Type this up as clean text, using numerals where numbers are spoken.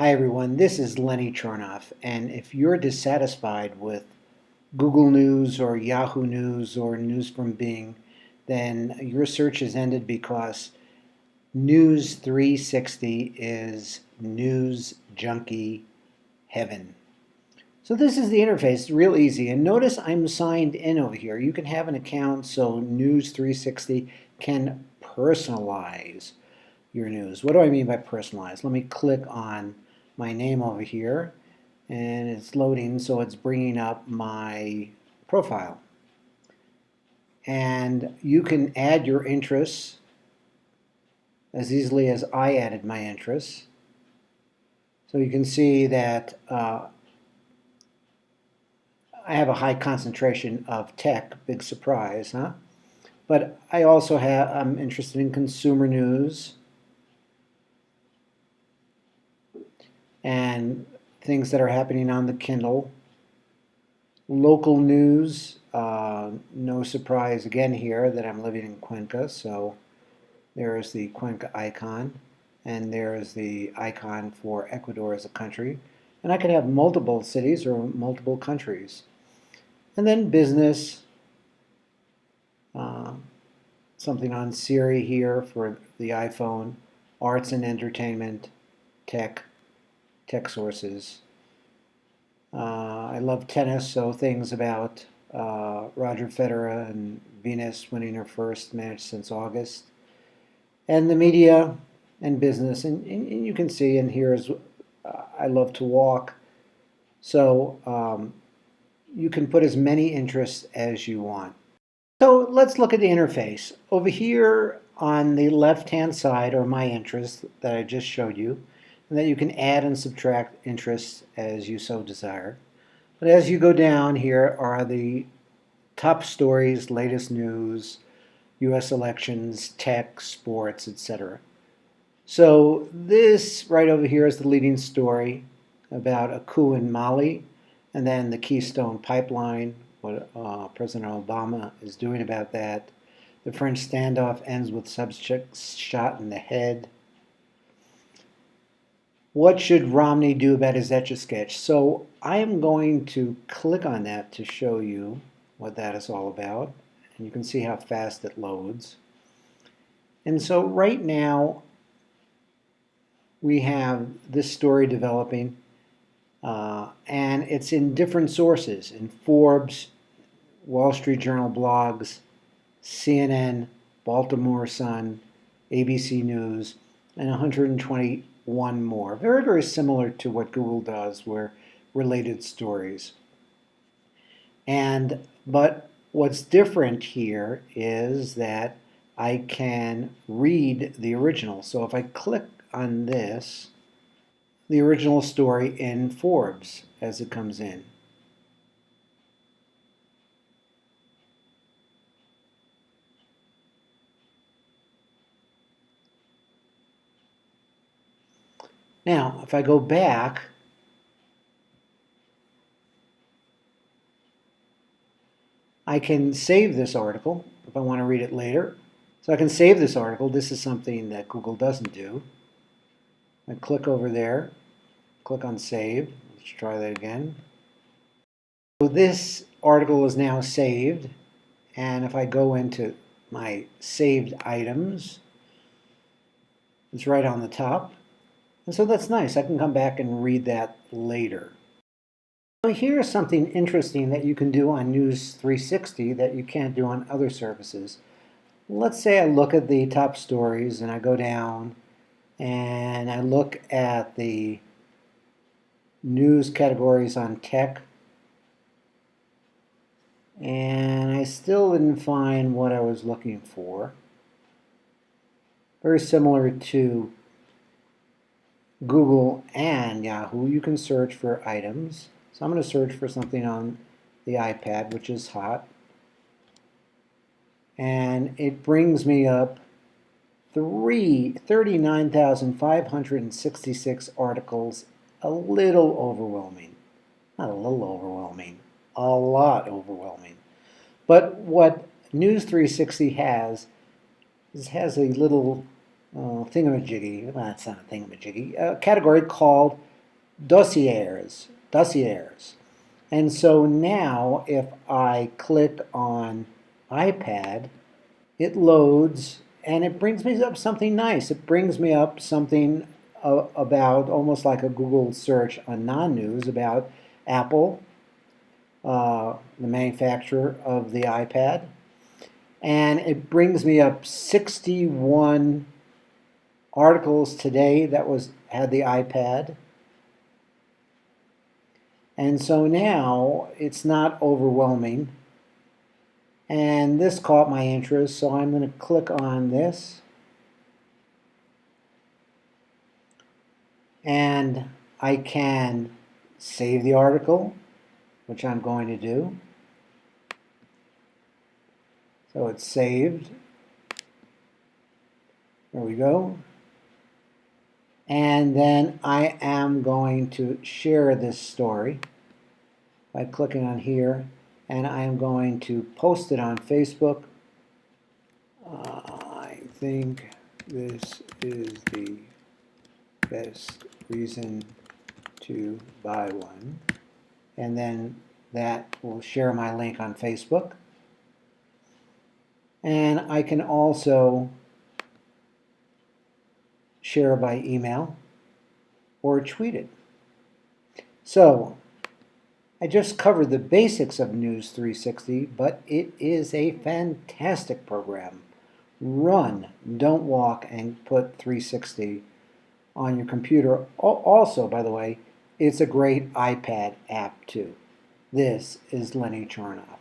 Hi everyone, this is Lenny Chernoff, and if you're dissatisfied with Google News or Yahoo News or News from Bing, then your search has ended because News360 is news junkie heaven. So this is the interface, real easy, and notice I'm signed in over here. You can have an account so News360 can personalize your news. What do I mean by personalized? Let me click on my name over here, and it's loading, so it's bringing up my profile. And you can add your interests as easily as I added my interests. So you can see that I have a high concentration of tech, big surprise, huh? But I also I'm interested in consumer news and things that are happening on the Kindle. Local news, no surprise again here that I'm living in Cuenca, so there's the Cuenca icon, and there's the icon for Ecuador as a country. And I could have multiple cities or multiple countries. And then business, something on Siri here for the iPhone, arts and entertainment, tech sources. I love tennis, so things about Roger Federer and Venus winning her first match since August. And the media and business, and you can see, and here's, I love to walk. So you can put as many interests as you want. So let's look at the interface. Over here on the left-hand side are my interests that I just showed you, and that you can add and subtract interests as you so desire. But as you go down, here are the top stories, latest news, U.S. elections, tech, sports, etc. So this right over here is the leading story about a coup in Mali, and then the Keystone Pipeline, what President Obama is doing about that. The French standoff ends with subjects shot in the head. What should Romney do about his Etch-a-Sketch? So I am going to click on that to show you what that is all about. And you can see how fast it loads. And so right now we have this story developing, and it's in different sources, in Forbes, Wall Street Journal blogs, CNN, Baltimore Sun, ABC News, and 121 more. Very, very similar to what Google does, where related stories. But what's different here is that I can read the original. So if I click on this, the original story in Forbes as it comes in. Now, if I go back, I can save this article if I want to read it later. So I can save this article. This is something that Google doesn't do. I click over there, click on save. Let's try that again. So this article is now saved, and if I go into my saved items, it's right on the top. And so that's nice. I can come back and read that later. Now here's something interesting that you can do on News360 that you can't do on other services. Let's say I look at the top stories and I go down and I look at the news categories on tech, and I still didn't find what I was looking for. Very similar to Google and Yahoo, you can search for items. So I'm going to search for something on the iPad, which is hot. And it brings me up 39,566 articles, a little overwhelming. Not a little overwhelming, a lot overwhelming. But what News360 has a little thingamajiggy, well, it's not a thingamajiggy, a category called dossiers. And so now if I click on iPad, it loads and it brings me up something nice. It brings me up something about almost like a Google search on non-news about Apple, the manufacturer of the iPad. And it brings me up 61 articles today that had the iPad. And so now it's not overwhelming. And this caught my interest, so I'm going to click on this. And I can save the article, which I'm going to do. So it's saved. There we go. And then I am going to share this story by clicking on here, and I am going to post it on Facebook. I think this is the best reason to buy one. And then that will share my link on Facebook. And I can also share by email or tweet it. So I just covered the basics of News360, but it is a fantastic program. Run, don't walk, and put 360 on your computer. Also, by the way, it's a great iPad app too. This is Lenny Charnoff.